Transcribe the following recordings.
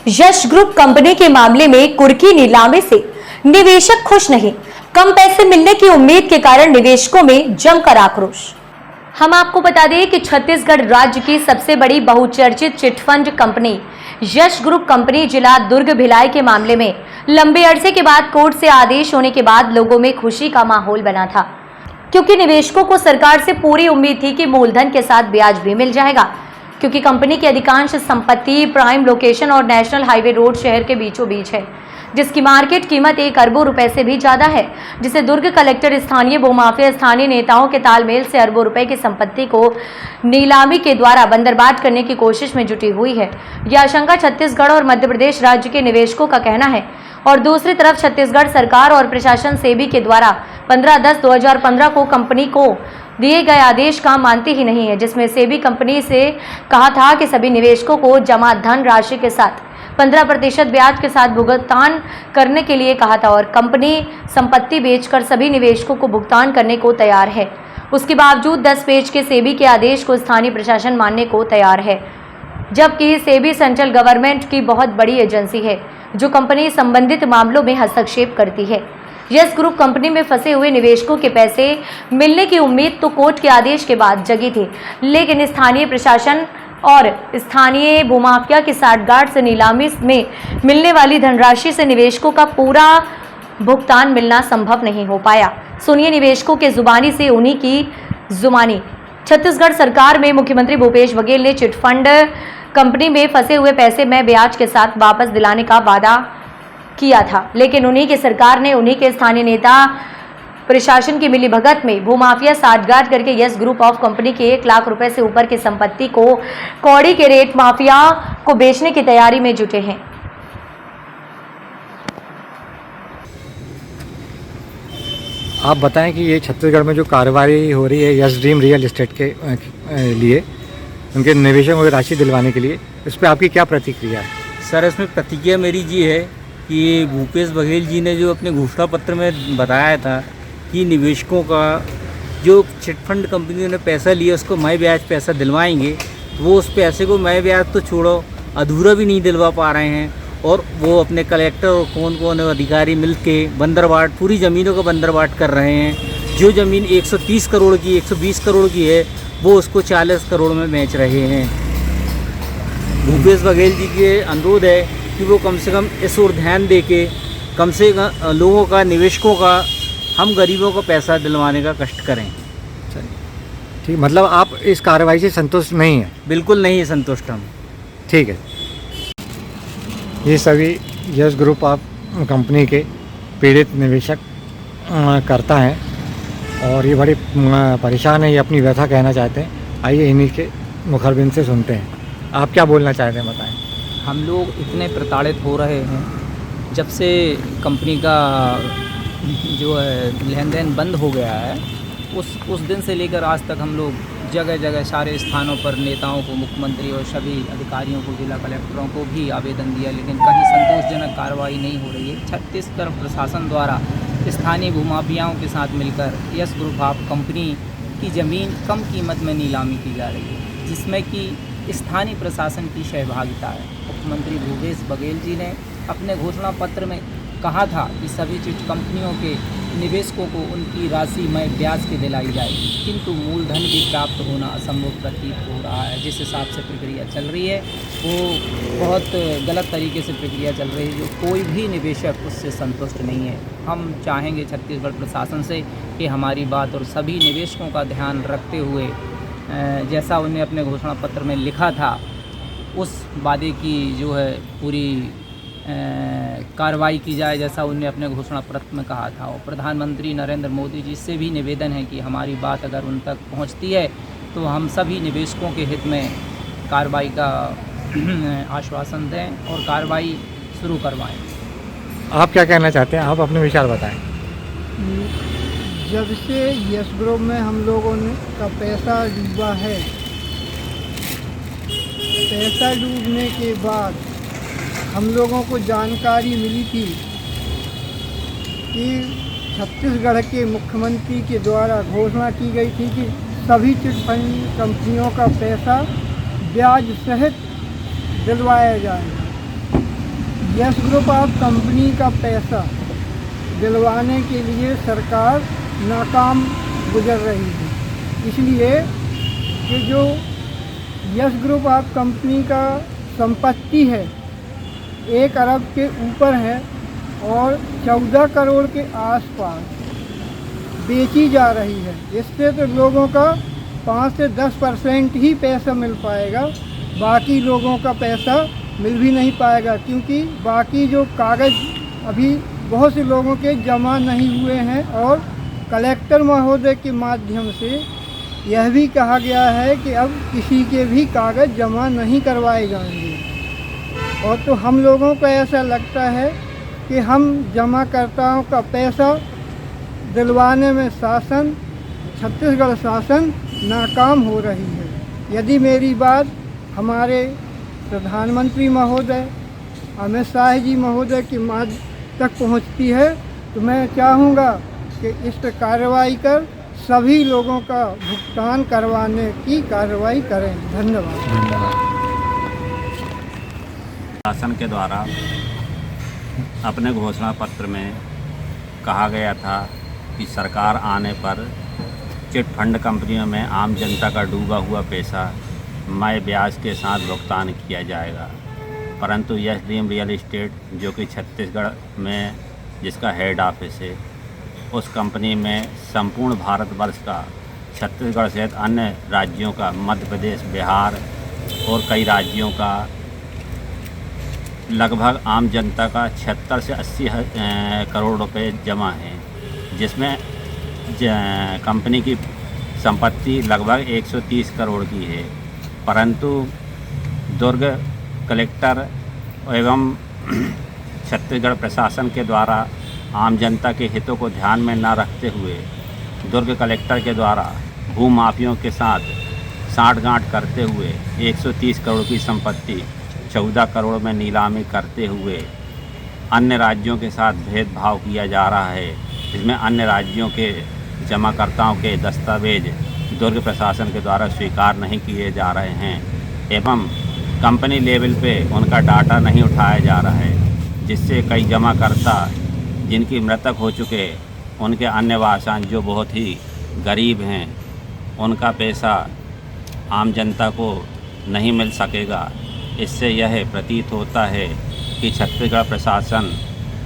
यश group company के मामले में कुर्की नीलामी से निवेशक खुश नहीं। कम पैसे मिलने की उम्मीद के कारण निवेशकों में जमकर आक्रोश। हम आपको बता दें कि छत्तीसगढ़ राज्य की सबसे बड़ी बहुचर्चित चिटफंड कंपनी यश ग्रुप कंपनी जिला दुर्ग भिलाई के मामले में लंबे अरसे के बाद कोर्ट से आदेश होने के बाद लोगों में खुशी का माहौल बना था, क्योंकि निवेशकों को सरकार से पूरी उम्मीद थी कि मूलधन के साथ ब्याज भी मिल जाएगा, क्योंकि कंपनी की अधिकांश संपत्ति प्राइम लोकेशन और नेशनल हाईवे रोड शहर के बीचों बीच है, जिसकी मार्केट कीमत 1 अरबों रुपए से भी ज्यादा है, जिसे दुर्ग कलेक्टर स्थानीय भूमाफिया स्थानीय नेताओं के तालमेल से अरबों रुपए की संपत्ति को नीलामी के द्वारा बंदरबाट करने की कोशिश में जुटी हुई है। यह आशंका छत्तीसगढ़ और मध्य प्रदेश राज्य के निवेशकों का कहना है, और दूसरी तरफ छत्तीसगढ़ सरकार और प्रशासन सेबी के द्वारा 15/10/2015 को कंपनी को दिए गए आदेश का मानती ही नहीं है, जिसमें सेबी कंपनी से कहा था कि सभी निवेशकों को जमा धन राशि के साथ 15% ब्याज के साथ भुगतान करने के लिए कहा था, और कंपनी संपत्ति बेचकर सभी निवेशकों को भुगतान करने को तैयार है। उसके बावजूद 10 पेज के सेबी के आदेश को स्थानीय प्रशासन मानने को तैयार है, जबकि सेबी सेंट्रल गवर्नमेंट की बहुत बड़ी एजेंसी है जो कंपनी संबंधित मामलों में हस्तक्षेप करती है। यस ग्रुप कंपनी में फंसे हुए निवेशकों के पैसे मिलने की उम्मीद तो कोर्ट के आदेश के बाद जगी थी, लेकिन स्थानीय प्रशासन और स्थानीय भूमाफिया की साठगांठ से नीलामी में मिलने वाली धनराशि से निवेशकों का पूरा भुगतान मिलना संभव नहीं हो पाया। सुनिए निवेशकों के जुबानी से उन्हीं की जुबानी। छत्तीसगढ़ सरकार में मुख्यमंत्री भूपेश बघेल ने चिटफंड कंपनी में फंसे हुए पैसे में ब्याज के साथ वापस दिलाने का वादा किया था, लेकिन उन्हीं की सरकार ने उन्हीं के स्थानीय नेता प्रशासन की मिलीभगत में भूमाफिया साठगांठ करके यस ग्रुप ऑफ कंपनी के 1 लाख रुपए से ऊपर की संपत्ति को कौड़ी के रेट माफिया को बेचने की तैयारी में जुटे हैं। आप बताएं कि ये छत्तीसगढ़ में जो कार्रवाई हो रही है यस ड्रीम रियल एस्टेट के लिए, उनके निवेशकों को राशि दिलवाने के लिए, इस पर आपकी क्या प्रतिक्रिया है? सर, इसमें प्रतिक्रिया मेरी ये है कि भूपेश बघेल जी ने जो अपने घोषणा पत्र में बताया था कि निवेशकों का जो चिटफंड कंपनियों ने पैसा लिया उसको मैं ब्याज पैसा दिलवाएंगे, तो वो उस पैसे को मैं ब्याज तो छोड़ो अधूरा भी नहीं दिलवा पा रहे हैं, और वो अपने कलेक्टर और कौन अधिकारी मिल के बंदरबाट पूरी ज़मीनों का बंदरबाट कर रहे हैं। जो ज़मीन 130 करोड़ की 120 करोड़ की है वो उसको 40 करोड़ में बेच रहे हैं। भूपेश बघेल जी के अनुरोध है कि वो कम से कम इस ओर ध्यान दे के कम से कम लोगों का, निवेशकों का, हम गरीबों को पैसा दिलवाने का कष्ट करें। ठीक, मतलब आप इस कार्रवाई से संतुष्ट नहीं हैं? बिल्कुल नहीं है संतुष्ट हम। ठीक है। ये सभी यस ग्रुप ऑफ कंपनी के पीड़ित निवेशक करता हैं और ये बड़े परेशान है, ये अपनी व्यथा कहना चाहते हैं। आइए इन्हीं के मुखरबिन से सुनते हैं। आप क्या बोलना चाहते हैं, बताएं। हम लोग इतने प्रताड़ित हो रहे हैं, जब से कंपनी का जो है लेन देन बंद हो गया है, उस दिन से लेकर आज तक हम लोग जगह जगह सारे स्थानों पर नेताओं को, मुख्यमंत्री और सभी अधिकारियों को, जिला कलेक्टरों को भी आवेदन दिया, लेकिन कहीं संतोषजनक कार्रवाई नहीं हो रही है। छत्तीसगढ़ प्रशासन द्वारा स्थानीय भूमाफियाओं के साथ मिलकर यस ग्रुप ऑफ कंपनी की ज़मीन कम कीमत में नीलामी की जा रही है, जिसमें कि स्थानीय प्रशासन की सहभागिता है। मुख्यमंत्री भूपेश बघेल जी ने अपने घोषणा पत्र में कहा था कि सभी चिट कंपनियों के निवेशकों को उनकी राशि में ब्याज के दिलाई जाएगी, किंतु मूलधन भी प्राप्त होना असंभव प्रतीत हो रहा है। जिस हिसाब से प्रक्रिया चल रही है वो बहुत गलत तरीके से प्रक्रिया चल रही है, जो कोई भी निवेशक उससे संतुष्ट नहीं है। हम चाहेंगे छत्तीसगढ़ प्रशासन से कि हमारी बात और सभी निवेशकों का ध्यान रखते हुए जैसा उन्हें अपने घोषणा पत्र में लिखा था उस वादे की जो है पूरी कार्रवाई की जाए, जैसा उन्हें अपने घोषणा पत्र में कहा था। और प्रधानमंत्री नरेंद्र मोदी जी से भी निवेदन है कि हमारी बात अगर उन तक पहुंचती है तो हम सभी निवेशकों के हित में कार्रवाई का आश्वासन दें और कार्रवाई शुरू करवाएं। आप क्या कहना चाहते हैं? आप अपने विचार बताएं। जब से यस ग्रुप में हम लोगों ने का पैसा डूबा है, पैसा डूबने के बाद हम लोगों को जानकारी मिली थी कि छत्तीसगढ़ के मुख्यमंत्री के द्वारा घोषणा की गई थी कि सभी चिटफंड कंपनियों का पैसा ब्याज सहित दिलवाया जाएगा। यस ग्रुप ऑफ कंपनी का पैसा दिलवाने के लिए सरकार नाकाम गुजर रही है। इसलिए कि जो यस ग्रुप ऑफ कंपनी का संपत्ति है 1 अरब के ऊपर है और 14 करोड़ के आसपास बेची जा रही है। इससे तो लोगों का 5 से 10% ही पैसा मिल पाएगा, बाकी लोगों का पैसा मिल भी नहीं पाएगा, क्योंकि बाकी जो कागज़ अभी बहुत से लोगों के जमा नहीं हुए हैं। और कलेक्टर महोदय के माध्यम से यह भी कहा गया है कि अब किसी के भी कागज़ जमा नहीं करवाए जाएंगे। और तो हम लोगों को ऐसा लगता है कि हम जमाकर्ताओं का पैसा दिलवाने में शासन, छत्तीसगढ़ शासन नाकाम हो रही है। यदि मेरी बात हमारे प्रधानमंत्री महोदय अमित शाह जी महोदय की माध्यम तक पहुंचती है तो मैं चाहूँगा कि इस पर कार्रवाई कर सभी लोगों का भुगतान करवाने की कार्रवाई करें। धन्यवाद। शासन के द्वारा अपने घोषणा पत्र में कहा गया था कि सरकार आने पर चिट फंड कंपनियों में आम जनता का डूबा हुआ पैसा मय ब्याज के साथ भुगतान किया जाएगा, परंतु यस ड्रीम रियल इस्टेट जो कि छत्तीसगढ़ में जिसका हेड ऑफिस है, उस कंपनी में संपूर्ण भारतवर्ष का छत्तीसगढ़ सहित अन्य राज्यों का, मध्य प्रदेश, बिहार और कई राज्यों का लगभग आम जनता का 76 से 80 करोड़ रुपए जमा है, जिसमें कंपनी की संपत्ति लगभग 130 करोड़ की है। परंतु दुर्ग कलेक्टर एवं छत्तीसगढ़ प्रशासन के द्वारा आम जनता के हितों को ध्यान में न रखते हुए दुर्ग कलेक्टर के द्वारा भूमाफियों के साथ साठगांठ करते हुए 130 करोड़ की संपत्ति 14 करोड़ में नीलामी करते हुए अन्य राज्यों के साथ भेदभाव किया जा रहा है, जिसमें अन्य राज्यों के जमाकर्ताओं के दस्तावेज दुर्ग प्रशासन के द्वारा स्वीकार नहीं किए जा रहे हैं एवं कंपनी लेवल पे उनका डाटा नहीं उठाया जा रहा है, जिससे कई जमाकर्ता जिनकी मृतक हो चुके उनके अन्य वासान जो बहुत ही गरीब हैं उनका पैसा आम जनता को नहीं मिल सकेगा। इससे यह प्रतीत होता है कि छत्तीसगढ़ प्रशासन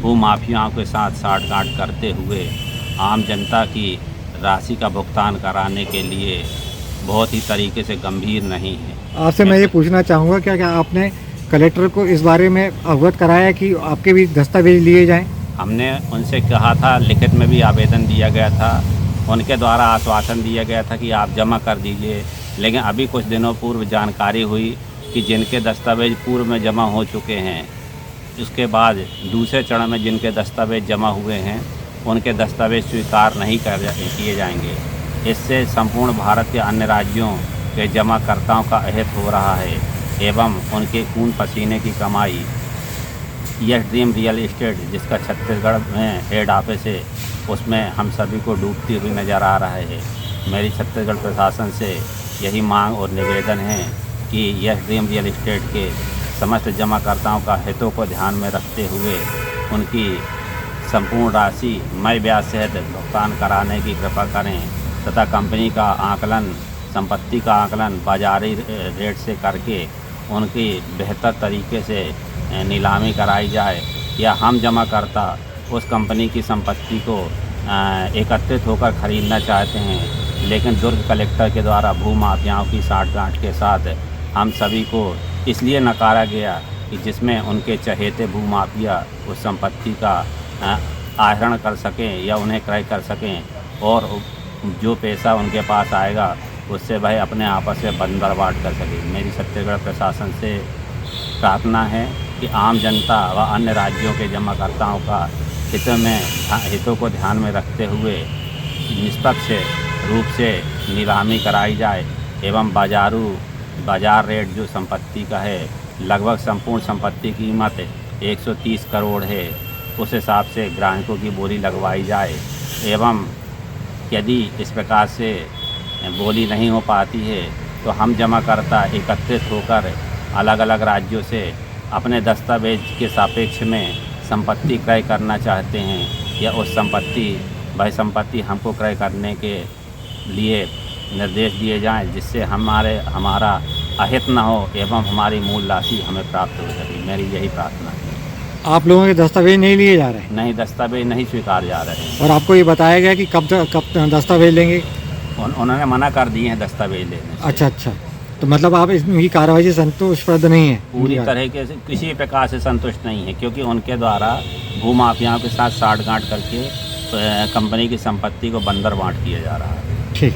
भूमाफियाओं के साथ साठगांठ करते हुए आम जनता की राशि का भुगतान कराने के लिए बहुत ही तरीके से गंभीर नहीं है। आपसे मैं ये पूछना चाहूँगा क्या आपने कलेक्टर को इस बारे में अवगत कराया कि आपके भी दस्तावेज लिए जाएं? हमने उनसे कहा था, लिखित में भी आवेदन दिया गया था, उनके द्वारा आश्वासन दिया गया था कि आप जमा कर दीजिए, लेकिन अभी कुछ दिनों पूर्व जानकारी हुई कि जिनके दस्तावेज पूर्व में जमा हो चुके हैं, उसके बाद दूसरे चरण में जिनके दस्तावेज जमा हुए हैं उनके दस्तावेज स्वीकार नहीं किए जाएंगे। इससे संपूर्ण भारत के अन्य राज्यों के जमाकर्ताओं का अहित हो रहा है एवं उनके खून पसीने की कमाई यस ड्रीम रियल इस्टेट जिसका छत्तीसगढ़ में हेड ऑफिस है उसमें हम सभी को डूबती हुई नज़र आ रहा है। मेरी छत्तीसगढ़ प्रशासन से यही मांग और निवेदन है कि यस ड्रीम रियल इस्टेट के समस्त जमाकर्ताओं का हितों को ध्यान में रखते हुए उनकी संपूर्ण राशि मय ब्याज सहित भुगतान कराने की कृपा करें तथा कंपनी का आकलन, संपत्ति का आकलन बाजारी रेट से करके उनकी बेहतर तरीके से नीलामी कराई जाए, या हम जमाकर्ता उस कंपनी की संपत्ति को एकत्रित होकर ख़रीदना चाहते हैं, लेकिन दुर्ग कलेक्टर के द्वारा भूमाफियाओं की साठगांठ के साथ हम सभी को इसलिए नकारा गया कि जिसमें उनके चहेते भूमाफिया उस संपत्ति का आहरण कर सकें या उन्हें क्रय कर सकें और जो पैसा उनके पास आएगा उससे वह अपने आपस में बंदरबाट कर सकें। मेरी छत्तीसगढ़ प्रशासन से प्रार्थना है कि आम जनता व अन्य राज्यों के जमाकर्ताओं का हितों को ध्यान में रखते हुए निष्पक्ष रूप से नीलामी कराई जाए एवं बाजार रेट जो संपत्ति का है, लगभग संपूर्ण संपत्ति की कीमत 130 करोड़ है, उस हिसाब से ग्राहकों की बोली लगवाई जाए एवं यदि इस प्रकार से बोली नहीं हो पाती है तो हम जमाकर्ता एकत्रित होकर अलग अलग राज्यों से अपने दस्तावेज के सापेक्ष में संपत्ति क्रय करना चाहते हैं या उस वह संपत्ति हमको क्रय करने के लिए निर्देश दिए जाएं, जिससे हमारा अहित न हो एवं हमारी मूल राशि हमें प्राप्त हो सके। मेरी यही प्रार्थना है। आप लोगों के दस्तावेज नहीं लिए जा रहे हैं नहीं, दस्तावेज नहीं स्वीकार जा रहे हैं। और आपको ये बताया गया कि कब दस्तावेज लेंगे? उन्होंने मना कर दिए हैं दस्तावेज लेने से। अच्छा, तो मतलब आप इनकी कार्रवाई से संतुष्ट नहीं है? पूरी तरीके से किसी प्रकार से संतुष्ट नहीं है, क्योंकि उनके द्वारा भूमाफियाओं के साथ साठगांठ करके कंपनी की संपत्ति को बंदर बांट किया जा रहा है। ठीक।